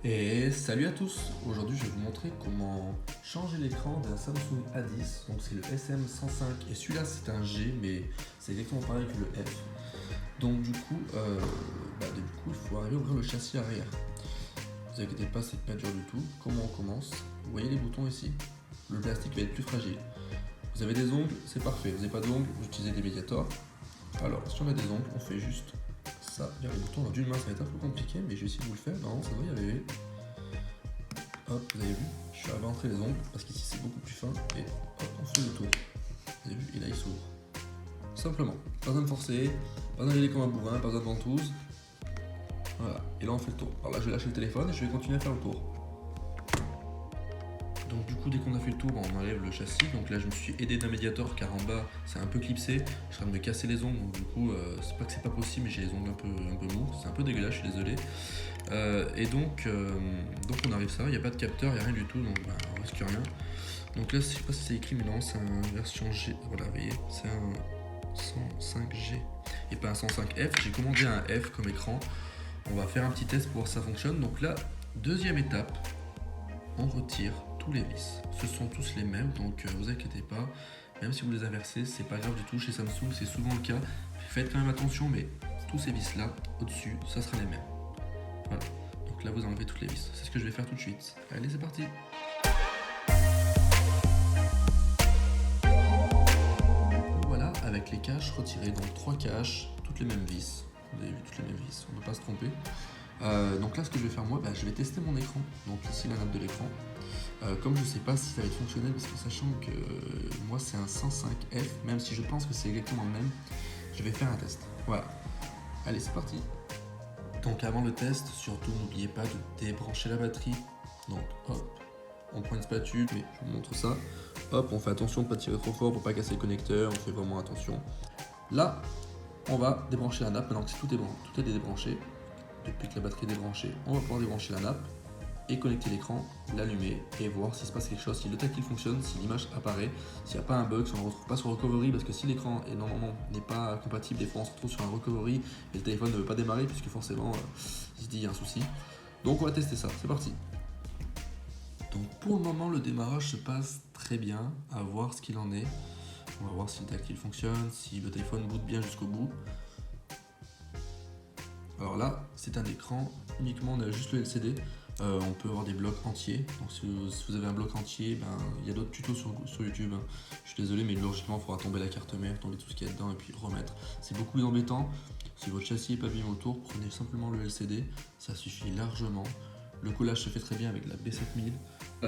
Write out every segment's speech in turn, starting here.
Et salut à tous. Aujourd'hui je vais vous montrer comment changer l'écran d'un Samsung A10. Donc c'est le SM105 et celui-là c'est un G mais c'est exactement pareil que le F. Donc du coup il faut arriver à ouvrir le châssis arrière. Ne vous inquiétez pas, c'est pas dur du tout. Comment on commence? Vous voyez les boutons ici? Le plastique va être plus fragile. Vous avez des ongles, c'est parfait. Vous n'avez pas d'ongles, vous utilisez des Mediator. Alors si on a des ongles, on fait juste ça vers les boutons. Alors d'une main ça va être un peu compliqué mais je vais essayer de vous le faire. Non, ça doit y arriver. Hop, vous avez vu, je suis arrivé à entrer les ongles parce qu'ici c'est beaucoup plus fin et hop, on fait le tour. Vous avez vu, et là il s'ouvre. Simplement, pas besoin de forcer, pas besoin d'y aller comme un bourrin, pas besoin de ventouse. Voilà, et là on fait le tour. Alors là je vais lâcher le téléphone et je vais continuer à faire le tour. Donc du coup dès qu'on a fait le tour, on enlève le châssis. Donc là je me suis aidé d'un médiator car en bas c'est un peu clipsé. Je suis en train de me casser les ongles, donc du coup c'est pas que c'est pas possible mais j'ai les ongles un peu mous. C'est un peu dégueulasse, je suis désolé. Donc on arrive ça, il n'y a pas de capteur, il n'y a rien du tout, donc on risque rien. Donc là je sais pas si c'est écrit mais non, c'est un version G, voilà vous voyez, c'est un 105G et pas un 105F. J'ai commandé un F comme écran. On va faire un petit test pour voir si ça fonctionne. Donc là, deuxième étape, on retire tous les vis. Ce sont tous les mêmes, donc vous inquiétez pas. Même si vous les inversez, c'est pas grave du tout. Chez Samsung, c'est souvent le cas. Faites quand même attention, mais tous ces vis là, au-dessus, ça sera les mêmes. Voilà. Donc là, vous enlevez toutes les vis. C'est ce que je vais faire tout de suite. Allez, c'est parti. Voilà, avec les caches retirées, donc 3 caches, toutes les mêmes vis. Vous avez vu toutes les mêmes vis, on ne peut pas se tromper. Donc là, ce que je vais faire moi, je vais tester mon écran. Donc ici, la nappe de l'écran. Comme je ne sais pas si ça va être fonctionnel, parce que sachant que moi c'est un 105F, même si je pense que c'est exactement le même, je vais faire un test. Voilà. Allez, c'est parti. Donc avant le test, surtout n'oubliez pas de débrancher la batterie. Donc hop, on prend une spatule, mais je vous montre ça. Hop, on fait attention de ne pas tirer trop fort pour pas casser le connecteur, on fait vraiment attention. Là, on va débrancher la nappe, maintenant que tout est débranché. Depuis que la batterie est débranchée, on va pouvoir débrancher la nappe et connecter l'écran, l'allumer et voir s'il se passe quelque chose, si le tactile fonctionne, si l'image apparaît, s'il n'y a pas un bug, si on ne le retrouve pas sur recovery, parce que si l'écran n'est pas compatible, des fois on se retrouve sur un recovery et le téléphone ne veut pas démarrer puisque forcément il se dit il y a un souci. Donc on va tester ça, c'est parti. Donc pour le moment le démarrage se passe très bien, à voir ce qu'il en est. On va voir si le tactile fonctionne, si le téléphone boot bien jusqu'au bout. Alors là, c'est un écran, uniquement on a juste le LCD. On peut avoir des blocs entiers. Donc si vous avez un bloc entier, il y a d'autres tutos sur YouTube. Je suis désolé, mais logiquement, il faudra tomber la carte mère, tomber tout ce qu'il y a dedans et puis remettre. C'est beaucoup plus embêtant. Si votre châssis n'est pas abîmé autour, prenez simplement le LCD. Ça suffit largement. Le collage se fait très bien avec la B7000.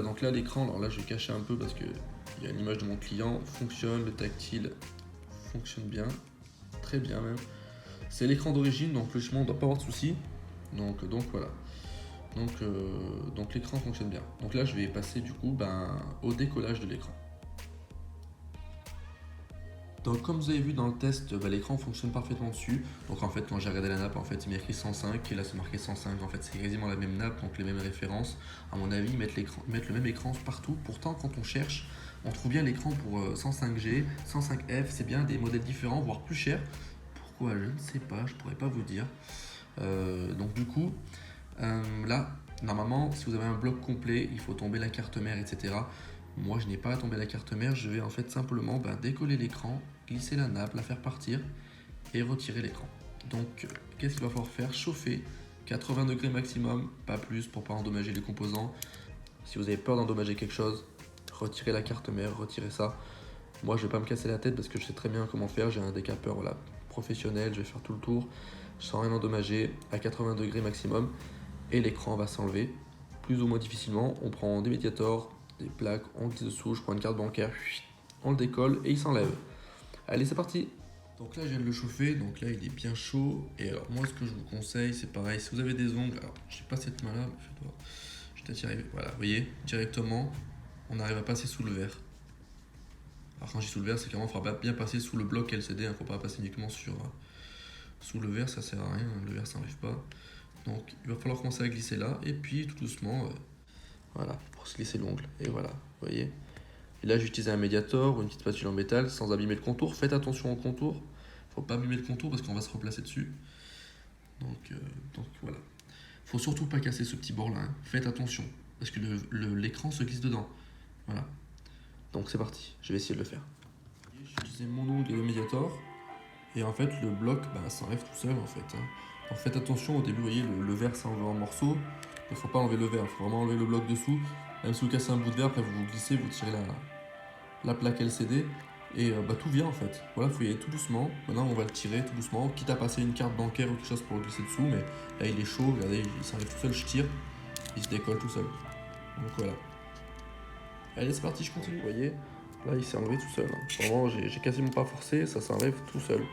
Donc là, l'écran, alors là, je vais cacher un peu parce qu'il y a une image de mon client. Fonctionne, le tactile fonctionne bien. Très bien même. C'est l'écran d'origine, donc logiquement on ne doit pas avoir de soucis. Donc voilà. Donc l'écran fonctionne bien. Donc là je vais passer du coup au décollage de l'écran. Donc comme vous avez vu dans le test, l'écran fonctionne parfaitement dessus. Donc en fait quand j'ai regardé la nappe, en fait il marqué 105 et là c'est marqué 105. En fait c'est quasiment la même nappe, donc les mêmes références. À mon avis, mettre le même écran partout. Pourtant quand on cherche, on trouve bien l'écran pour 105G, 105F, c'est bien des modèles différents, voire plus chers. Pourquoi? Je ne sais pas, je pourrais pas vous dire. Donc du coup, là, normalement, si vous avez un bloc complet, il faut tomber la carte mère, etc. Moi, je n'ai pas à tomber la carte mère, je vais en fait simplement décoller l'écran, glisser la nappe, la faire partir et retirer l'écran. Donc, qu'est-ce qu'il va falloir faire? Chauffer 80 degrés maximum, pas plus pour pas endommager les composants. Si vous avez peur d'endommager quelque chose, retirez la carte mère, retirez ça. Moi, je vais pas me casser la tête parce que je sais très bien comment faire. J'ai un décapeur professionnel, je vais faire tout le tour sans rien endommager à 80 degrés maximum et l'écran va s'enlever plus ou moins difficilement. On prend des médiators, des plaques, on glisse dessous, je prends une carte bancaire, on le décolle et il s'enlève. Allez, c'est parti. Donc là je viens de le chauffer, donc là il est bien chaud. Et alors moi ce que je vous conseille, c'est pareil, si vous avez des ongles, alors je sais pas cette main là, mais faites voir. Je t'attire, voilà, vous voyez, directement on arrive à passer sous le verre. Alors quand je dis sous le verre, c'est qu'il faudra bien passer sous le bloc LCD, il ne faut pas passer uniquement sous le verre, ça sert à rien, le verre s'enlève pas. Donc il va falloir commencer à glisser là, et puis tout doucement, voilà, pour se glisser l'ongle, et voilà, vous voyez. Et là j'utilise un médiator ou une petite spatule en métal sans abîmer le contour. Faites attention au contour, il ne faut pas abîmer le contour parce qu'on va se replacer dessus. Donc voilà. Faut surtout pas casser ce petit bord là, hein. Faites attention, parce que l'écran se glisse dedans. Voilà. Donc c'est parti, je vais essayer de le faire. J'ai utilisé mon ongle et le médiator, et en fait le bloc s'enlève tout seul en fait, hein. Donc faites attention, au début vous voyez le verre s'enlève en morceaux, il ne faut pas enlever le verre, il faut vraiment enlever le bloc dessous. Même si vous cassez un bout de verre, après vous glissez, vous tirez la plaque LCD, et tout vient en fait. Voilà, il faut y aller tout doucement. Maintenant on va le tirer tout doucement, quitte à passer une carte bancaire ou quelque chose pour le glisser dessous, mais là il est chaud, regardez, il s'enlève tout seul, je tire, il se décolle tout seul. Donc voilà. Allez c'est parti, je continue. Vous voyez, là il s'est enlevé tout seul, hein. Vraiment j'ai quasiment pas forcé, ça s'enlève tout seul.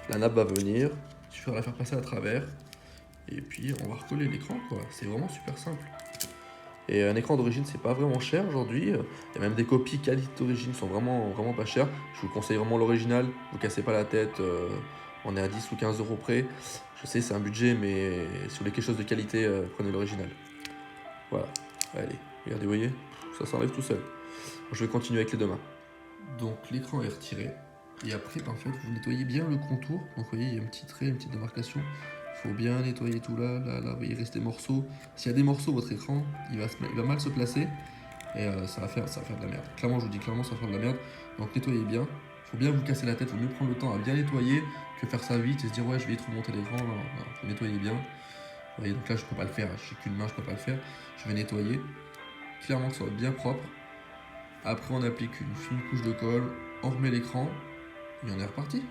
La nappe va venir, il suffira de la faire passer à travers, et puis on va recoller l'écran quoi, c'est vraiment super simple. Et un écran d'origine c'est pas vraiment cher aujourd'hui, il y a même des copies qualité d'origine qui sont vraiment pas chères. Je vous conseille vraiment l'original, vous cassez pas la tête, on est à 10 ou 15 euros près. Je sais c'est un budget mais si vous voulez quelque chose de qualité, prenez l'original. Voilà, allez, regardez, vous voyez, ça s'enlève tout seul. Je vais continuer avec les deux mains. Donc l'écran est retiré, et après en fait vous nettoyez bien le contour. Donc vous voyez il y a un petit trait, une petite démarcation. Il faut bien nettoyer tout là, vous voyez, il reste des morceaux. S'il y a des morceaux, votre écran, il va mal se placer et ça va faire de la merde. Clairement, je vous dis clairement, ça va faire de la merde. Donc nettoyez bien. Il faut bien vous casser la tête, il faut mieux prendre le temps à bien nettoyer que faire ça vite et se dire ouais, je vais trop monter l'écran. Non, il faut nettoyer bien. Vous voyez, donc là, je peux pas le faire, je n'ai qu'une main, je peux pas le faire. Je vais nettoyer. Clairement que ça va être bien propre. Après, on applique une fine couche de colle, on remet l'écran et on est reparti.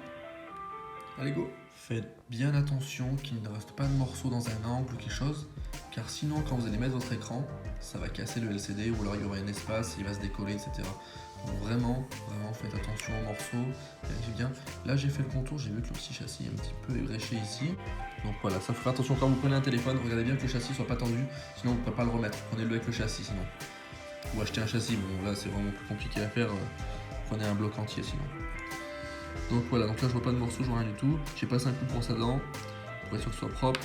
Allez, go! Faites bien attention qu'il ne reste pas de morceaux dans un angle ou quelque chose, car sinon quand vous allez mettre votre écran, ça va casser le LCD ou alors il y aura un espace, il va se décoller, etc. Donc vraiment faites attention aux morceaux, vérifiez bien. Là j'ai fait le contour, j'ai vu que le petit châssis est un petit peu ébréché ici. Donc voilà, ça fera attention quand vous prenez un téléphone, regardez bien que le châssis soit pas tendu, sinon vous ne pouvez pas le remettre, prenez-le avec le châssis sinon. Ou achetez un châssis, bon là c'est vraiment plus compliqué à faire, prenez un bloc entier sinon. Donc voilà, donc là je vois pas de morceaux, je vois rien du tout. J'ai passé un coup de brosse à dents pour être sûr que ce soit propre.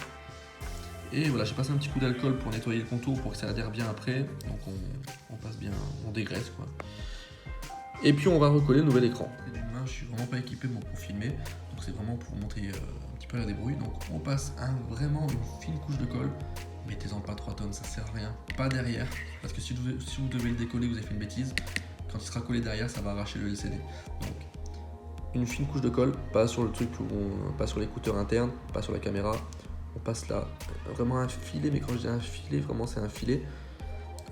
Et voilà, j'ai passé un petit coup d'alcool pour nettoyer le contour pour que ça adhère bien après. Donc on passe bien, on dégraisse quoi. Et puis on va recoller le nouvel écran. D'une main, je suis vraiment pas équipé pour filmer, donc c'est vraiment pour montrer un petit peu la débrouille. Donc on passe vraiment une fine couche de colle. Mettez-en pas 3 tonnes, ça sert à rien. Pas derrière, parce que si vous devez le décoller, vous avez fait une bêtise. Quand il sera collé derrière, ça va arracher le LCD. Donc une fine couche de colle, pas sur le truc, pas sur l'écouteur interne, pas sur la caméra. On passe là, vraiment un filet, mais quand je dis un filet, vraiment c'est un filet.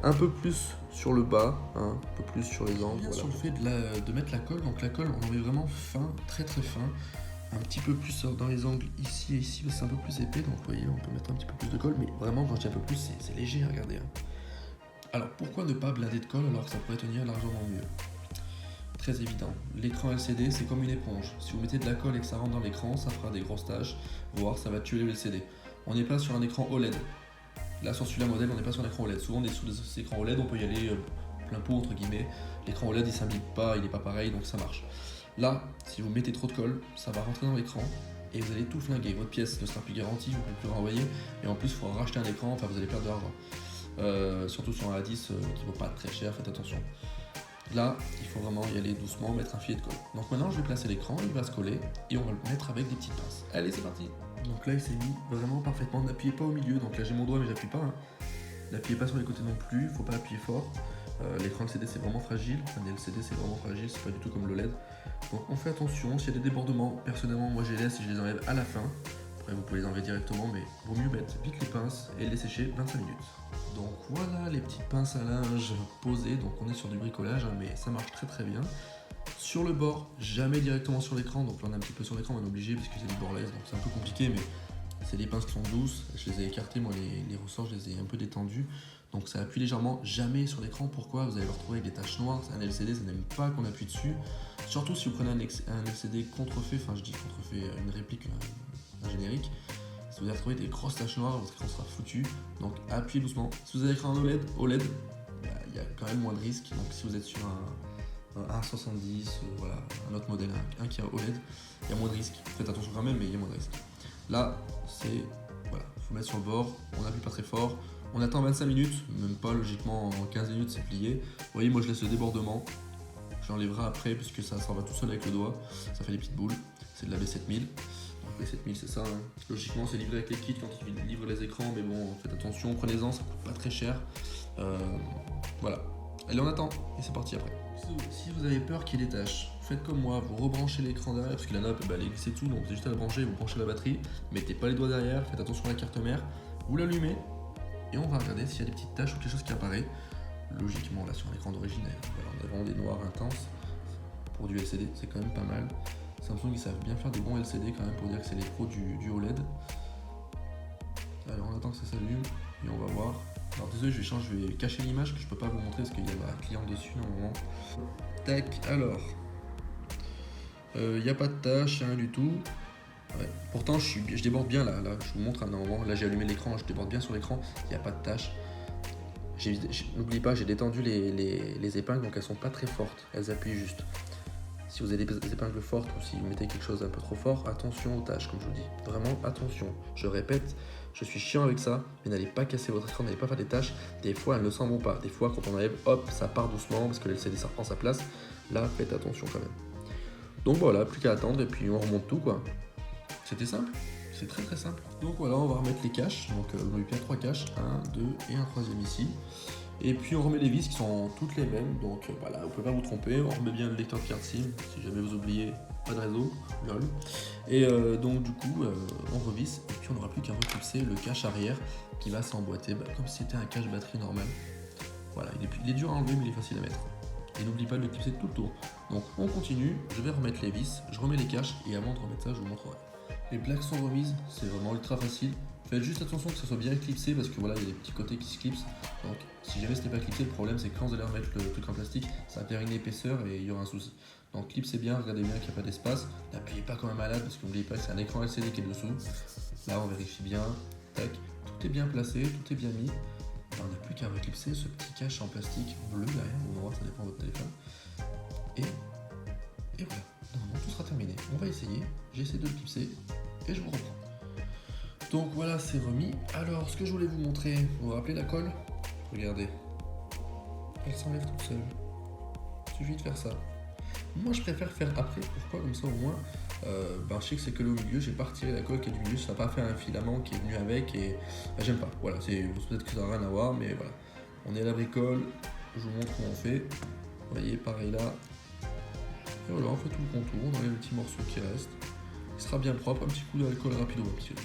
Un peu plus sur le bas, hein, un peu plus sur les angles. Voilà. Sur le fait de mettre la colle, donc la colle on en met vraiment fin, très fin. Un petit peu plus dans les angles ici et ici, c'est un peu plus épais, donc vous voyez, on peut mettre un petit peu plus de colle, mais vraiment quand je dis un peu plus, c'est léger, regardez. Hein. Alors pourquoi ne pas blinder de colle alors que ça pourrait tenir largement mieux? Très évident, l'écran LCD c'est comme une éponge. Si vous mettez de la colle et que ça rentre dans l'écran, ça fera des grosses taches, voire ça va tuer le LCD. On n'est pas sur un écran OLED. Là sur celui-là modèle, on n'est pas sur un écran OLED. Souvent on est sous des écrans OLED, on peut y aller plein pot entre guillemets. L'écran OLED il s'imbibe pas, il n'est pas pareil, donc ça marche. Là, si vous mettez trop de colle, ça va rentrer dans l'écran et vous allez tout flinguer. Votre pièce ne sera plus garantie, vous ne pouvez plus renvoyer, et en plus il faudra racheter un écran, enfin vous allez perdre de l'argent. Surtout sur un A10 qui ne vaut pas très cher, faites attention. Là, il faut vraiment y aller doucement, mettre un filet de colle. Donc maintenant, je vais placer l'écran, il va se coller et on va le mettre avec des petites pinces. Allez, c'est parti. Donc là, il s'est mis vraiment parfaitement. N'appuyez pas au milieu. Donc là, j'ai mon doigt, mais j'appuie pas. Hein. N'appuyez pas sur les côtés non plus. Faut pas appuyer fort. L'écran LCD, c'est vraiment fragile. Un LCD, c'est vraiment fragile. C'est pas du tout comme le LED. Donc on fait attention. S'il y a des débordements, personnellement, moi, je les laisse et je les enlève à la fin. Après, vous pouvez les enlever directement, mais vaut mieux mettre vite les pinces et les sécher 25 minutes. Donc voilà les petites pinces à linge posées, donc on est sur du bricolage, hein, mais ça marche très bien. Sur le bord, jamais directement sur l'écran, donc là on est un petit peu sur l'écran, on est obligé parce que c'est du borlaise, donc c'est un peu compliqué, mais c'est des pinces qui sont douces. Je les ai écartées, moi les ressorts, je les ai un peu détendus, donc ça appuie légèrement, jamais sur l'écran. Pourquoi? Vous allez le retrouver avec des taches noires, c'est un LCD, ça n'aime pas qu'on appuie dessus, surtout si vous prenez un LCD contrefait, enfin je dis contrefait, une réplique, un générique. Si vous allez retrouver des grosses taches noires, votre écran sera foutu. Donc appuyez doucement. Si vous avez écran OLED, il y a quand même moins de risques. Donc si vous êtes sur un 1,70, voilà, un autre modèle, un qui a OLED, il y a moins de risques. Faites attention quand même, mais il y a moins de risques. Là, c'est, voilà, il faut mettre sur le bord, on n'appuie pas très fort. On attend 25 minutes, même pas logiquement en 15 minutes c'est plié. Vous voyez, moi je laisse le débordement. J'enlèverai après puisque ça s'en va tout seul avec le doigt. Ça fait des petites boules. C'est de la B7000. près 7000, c'est ça. Hein. Logiquement, c'est livré avec les kits quand ils livrent les écrans, mais bon, faites attention, prenez-en, ça coûte pas très cher. Voilà. Allez, on attend, et c'est parti après. Si vous avez peur qu'il y ait des tâches, faites comme moi, vous rebranchez l'écran derrière, parce que la nappe, elle est glissée dessous, donc c'est juste à la brancher, vous branchez la batterie, mettez pas les doigts derrière, faites attention à la carte mère, vous l'allumez, et on va regarder s'il y a des petites taches ou quelque chose qui apparaît. Logiquement, là, sur l'écran d'origine, on a vraiment des noirs intenses. Pour du LCD, c'est quand même pas mal. Samsung, ils savent bien faire des bons LCD quand même pour dire que c'est les pros du OLED. Alors, on attend que ça s'allume, et on va voir. Alors désolé, je vais cacher l'image que je peux pas vous montrer parce qu'il y a ma cliente dessus normalement. Tac, alors. Il n'y a pas de tâche, rien du tout. Ouais. Pourtant je déborde bien là, je vous montre un moment. Là j'ai allumé l'écran, je déborde bien sur l'écran, il n'y a pas de tâche. N'oubliez pas, j'ai détendu les épingles, donc elles sont pas très fortes, elles appuient juste. Si vous avez des épingles fortes ou si vous mettez quelque chose un peu trop fort, attention aux tâches, comme je vous dis. Vraiment attention. Je répète, je suis chiant avec ça, mais n'allez pas casser votre écran, n'allez pas faire des tâches. Des fois, elles ne s'en vont pas. Des fois, quand on enlève, hop, ça part doucement parce que le LCD ça reprend sa place. Là, faites attention quand même. Donc voilà, plus qu'à attendre et puis on remonte tout quoi. C'était simple. C'est très très simple. Donc voilà, on va remettre les caches. Donc on a eu bien 3 caches, 1, 2 et un troisième ici. Et puis on remet les vis qui sont toutes les mêmes, donc voilà, vous pouvez pas vous tromper. On remet bien le lecteur de carte SIM, si jamais vous oubliez, pas de réseau, lol. Et donc du coup, on revisse, et puis on n'aura plus qu'à reclipser le cache arrière qui va s'emboîter comme si c'était un cache batterie normal. Voilà, il est dur à enlever mais il est facile à mettre. Et n'oublie pas de le clipser tout le tour. Donc on continue, je vais remettre les vis, je remets les caches, et avant de remettre ça, je vous montrerai. Les plaques sont remises, c'est vraiment ultra facile. Faites juste attention que ça soit bien clipsé parce que voilà, il y a des petits côtés qui se clipsent. Donc si jamais ce n'est pas clipsé, le problème c'est que quand vous allez remettre le truc en plastique, ça va faire une épaisseur et il y aura un souci. Donc clipsez bien, regardez bien qu'il n'y a pas d'espace. N'appuyez pas comme un malade parce que n'oubliez pas que c'est un écran LCD qui est dessous. Là on vérifie bien, tac, tout est bien placé, tout est bien mis. Là, on n'a plus qu'à reclipser ce petit cache en plastique bleu derrière, on va voir, ça dépend de votre téléphone. Et voilà, normalement tout sera terminé. On va essayer, j'essaie de le clipser et je vous reprends. Donc voilà, c'est remis. Alors, ce que je voulais vous montrer, vous vous rappelez la colle? Regardez. Elle s'enlève toute seule. Il suffit de faire ça. Moi, je préfère faire après. Pourquoi? Comme ça, au moins, je sais que c'est que au milieu. J'ai pas retiré la colle qui est du milieu. Ça n'a pas fait un filament qui est venu avec. Et j'aime pas. Voilà, peut-être que ça n'a rien à voir, mais voilà. On est à la bricole. Je vous montre comment on fait. Vous voyez, pareil là. Et voilà, on fait tout le contour. On enlève le petit morceau qui reste. Il sera bien propre, un petit coup d'alcool rapide.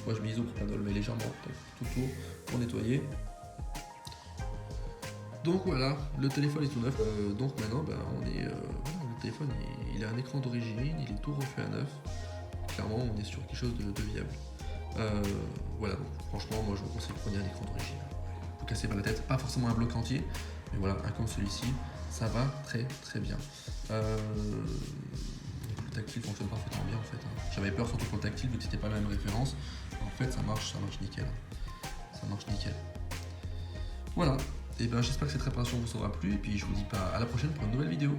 Moi je mets isopropanol mais légèrement tout autour pour nettoyer. Donc voilà, le téléphone est tout neuf. Donc maintenant voilà, le téléphone il a un écran d'origine, il est tout refait à neuf. Clairement on est sur quelque chose de viable. Voilà, donc franchement moi je vous conseille de prendre un écran d'origine. Vous cassez pas la tête, pas forcément un bloc entier, mais voilà, un comme celui-ci, ça va très très bien. Le tactile fonctionne parfaitement bien en fait. J'avais peur surtout pour le tactile vu que c'était pas la même référence. En fait ça marche nickel. Ça marche nickel. Voilà. Et j'espère que cette réparation vous aura plu et puis je vous dis pas à la prochaine pour une nouvelle vidéo.